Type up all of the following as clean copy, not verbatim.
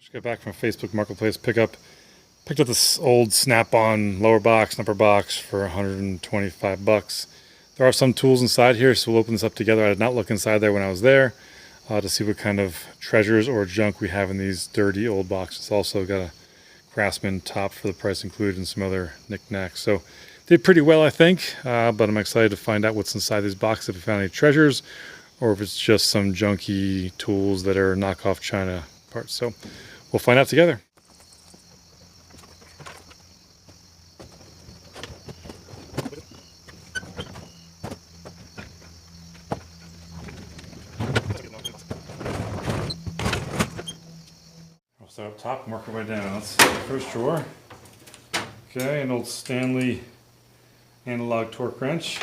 Just got back from Facebook Marketplace pickup. Picked up this old Snap-on lower box and upper box for 125 bucks. There are some tools inside here, so we'll open this up together. I did not look inside there when I was there to see what kind of treasures or junk we have in these dirty old boxes. Also got a Craftsman top for the price included and some other knickknacks. So did pretty well, I think, but I'm excited to find out what's inside these boxes, if we found any treasures or if it's just some junky tools that are knockoff China parts. So we'll find out together. I'll start up top and work our way down. Let's see the first drawer. Okay, an old Stanley analog torque wrench.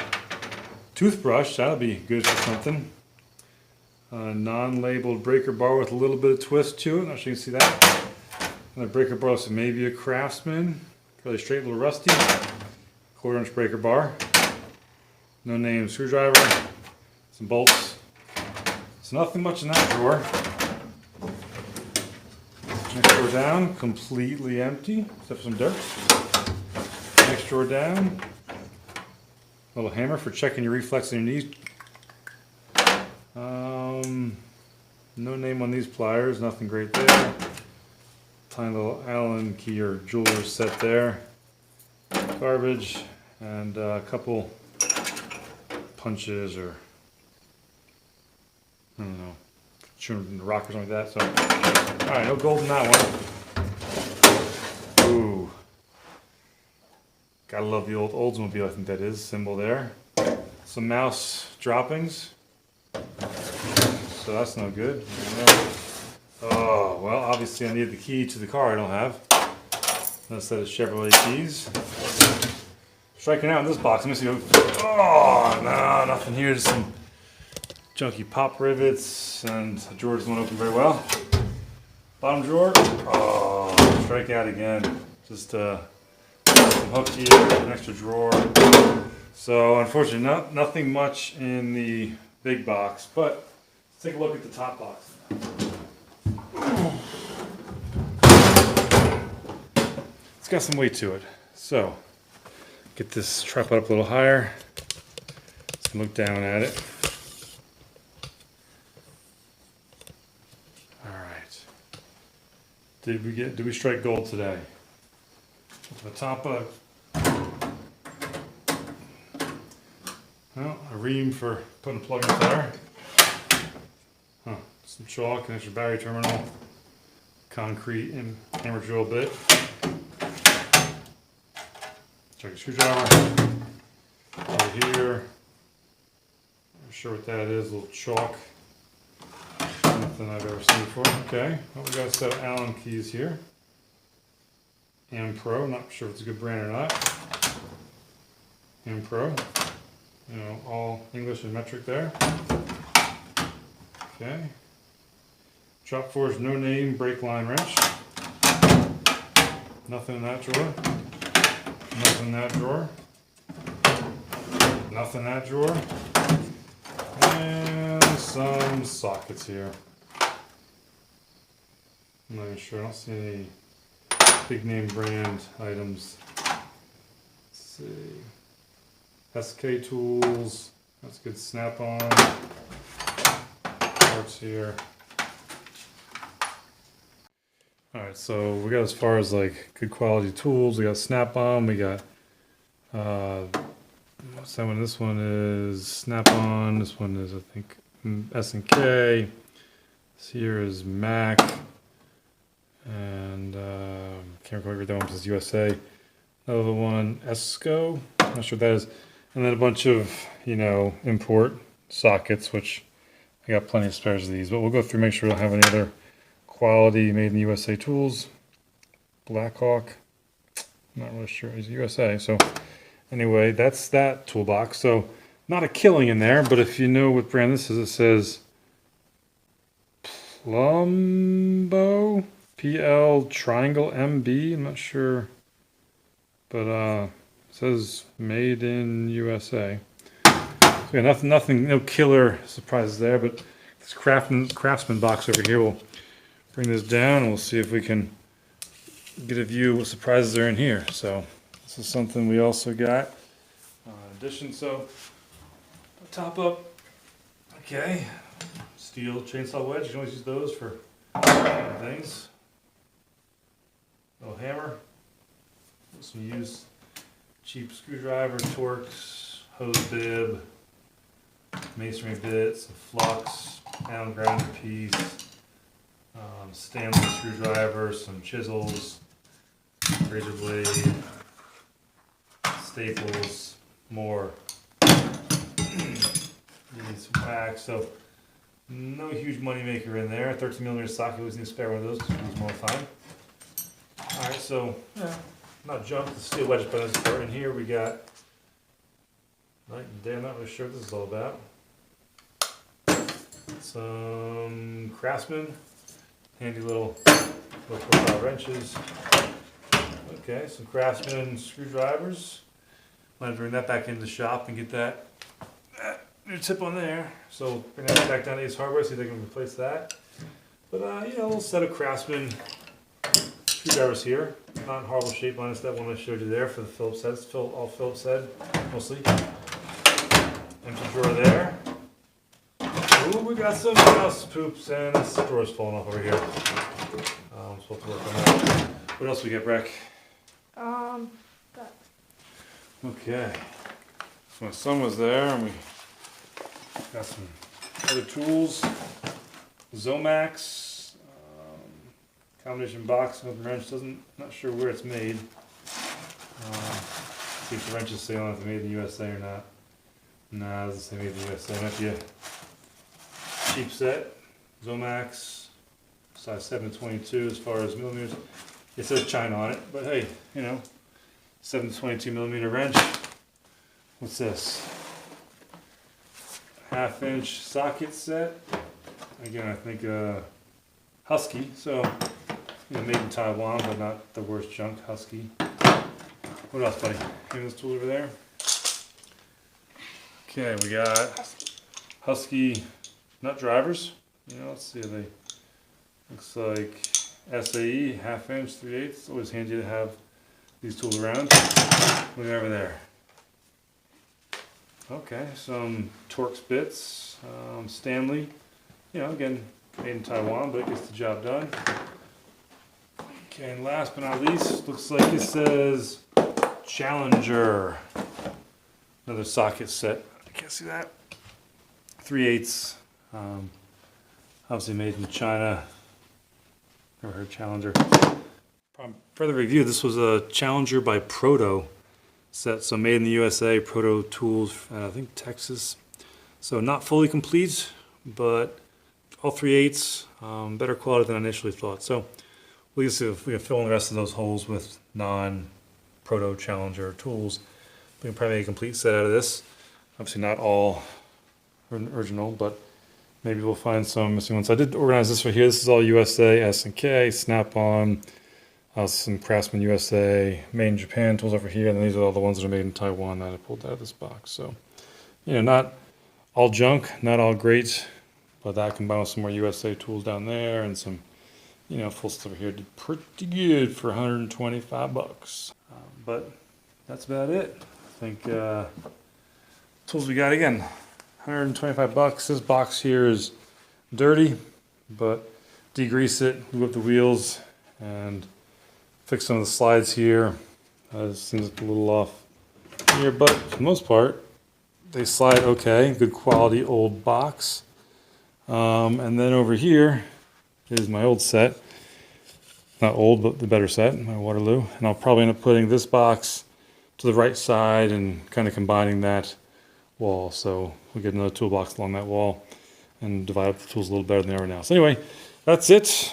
Toothbrush, that'll be good for something. A non-labeled breaker bar with a little bit of twist to it. Not sure you can see that. And a breaker bar, so maybe a Craftsman. Fairly straight, a little rusty. 1/4 inch breaker bar. No name screwdriver. Some bolts. So nothing much in that drawer. Next drawer down, completely empty, except for some dirt. Next drawer down. A little hammer for checking your reflex in your knees. No name on these pliers, nothing great there. Tiny little Allen key or jeweler's set there. Garbage, and a couple punches or, I don't know, shooting the rock or something like that. So, alright, no gold in that one. Ooh. Gotta love the old Oldsmobile, I think that is, symbol there. Some mouse droppings. So that's no good. Oh, well, obviously I need the key to the car I don't have. A set of Chevrolet keys. Striking out in this box. Let me see. Oh, no, nothing here. Just some junky pop rivets, and the drawer doesn't open very well. Bottom drawer. Oh, strike out again. Just some hook here, an extra drawer. So unfortunately, nothing much in the big box, but let's take a look at the top box. It's got some weight to it. So get this tripod up a little higher. Let's look down at it. All right. Did we strike gold today? The top of, well, a ream for putting a plug in the tire. Huh. Some chalk, an extra battery terminal, concrete and hammer drill bit. Check a screwdriver. Over here. Not sure what that is, a little chalk. Nothing I've ever seen before. Okay, well, we got a set of Allen keys here. Ampro, not sure if it's a good brand or not. Ampro, you know, all English and metric there. Okay. Chop Forge no name brake line wrench. Nothing in that drawer. Nothing in that drawer. Nothing in that drawer. And some sockets here. I'm not even sure, I don't see any big name brand items. Let's see. SK Tools. That's good Snap-on. Parts here. Alright, so we got as far as like good quality tools. We got Snap-on. We got what's that one? This one is Snap-on. This one is, I think, S&K. This here is Mac. And can't remember that one, because USA. Another one, Esco. Not sure what that is. And then a bunch of, you know, import sockets, which I got plenty of spares of these. But we'll go through, make sure we don't have any other quality made in the USA tools. Blackhawk. Not really sure. It's USA. So anyway, that's that toolbox. So not a killing in there, but if you know what brand this is, it says Plumbo. PL Triangle MB. I'm not sure. But it says made in USA. So yeah, nothing, no killer surprises there. But this Craftsman box over here will bring this down and we'll see if we can get a view of what surprises are in here. So this is something we also got in addition. So top up, okay, steel chainsaw wedge. You can always use those for things. Little hammer. Some used cheap screwdriver, Torx, hose bib, masonry bits, some flux, pound grinder piece, Stanley screwdriver, some chisels, razor blade, staples, more. Need some wax. So no huge money maker in there. 13mm socket. Always need to spare one of those because we use them all the time. All right, so yeah, not junk. The steel wedge buttons are in here. We got. Right, I'm not really sure what this is all about. Some Craftsman, handy little 4-5 wrenches. Okay, some Craftsman screwdrivers. I'm gonna bring that back into the shop and get that new tip on there. So bring that back down to Ace Hardware, see if they can replace that. But you know, a little set of Craftsman screwdrivers here. Not in horrible shape minus that one I showed you there for the Phillips heads. All Phillips head, mostly. Empty drawer there. Ooh, we got some mouse poops and this drawer's falling off over here. I'm supposed to work on that. What else we got, Breck? That. Okay. So my son was there and we got some other tools. Zomax. Combination box with wrench. Not sure where it's made. See if the wrenches say on if it's made in the USA or not. Nah, it doesn't say made in the USA. Might be a cheap set. Zomax, size 7/22 as far as millimeters. It says China on it, but hey, you know, 7/22mm wrench. What's this? 1/2-inch socket set. Again, I think Husky. So, you know, made in Taiwan, but not the worst junk. Husky. What else, buddy? Any of those tools over there? Okay, we got Husky nut drivers. You know, let's see. They looks like SAE 1/2-inch, 3/8. Always handy to have these tools around. Look over there. Okay, some Torx bits, Stanley. You know, again, made in Taiwan, but it gets the job done. Okay, and last but not least, looks like it says Challenger. Another socket set. I can't see that. 3/8. Obviously made in China. Never heard Challenger. Further review, this was a Challenger by Proto set. So made in the USA, Proto Tools, I think Texas. So not fully complete, but all 3/8, better quality than I initially thought. So we'll see if we can fill in the rest of those holes with non-Proto Challenger tools. We can probably make a complete set out of this. Obviously not all original, but maybe we'll find some missing ones. I did organize this right here. This is all USA, S&K, Snap-on, some Craftsman USA, made in Japan tools over here, and these are all the ones that are made in Taiwan that I pulled out of this box. So, you know, not all junk, not all great, but that combined with some more USA tools down there and some, you know, full stuff over here did pretty good for 125 bucks. But that's about it. I think tools we got again, 125 bucks. This box here is dirty, but degrease it, move up the wheels, and fix some of the slides here. It seems like a little off here, but for the most part, they slide okay. Good quality old box. And then over here is my old set. Not old, but the better set, my Waterloo. And I'll probably end up putting this box to the right side and kind of combining that wall. So we'll get another toolbox along that wall and divide up the tools a little better than they are now. So anyway, that's it.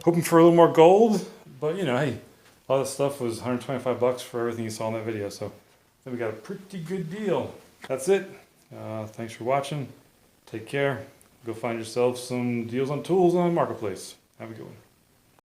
Hoping for a little more gold, but you know, hey, all this stuff was 125 bucks for everything you saw in that video. So I think we got a pretty good deal. That's it. Thanks for watching. Take care. Go find yourself some deals on tools on Marketplace. Have a good one.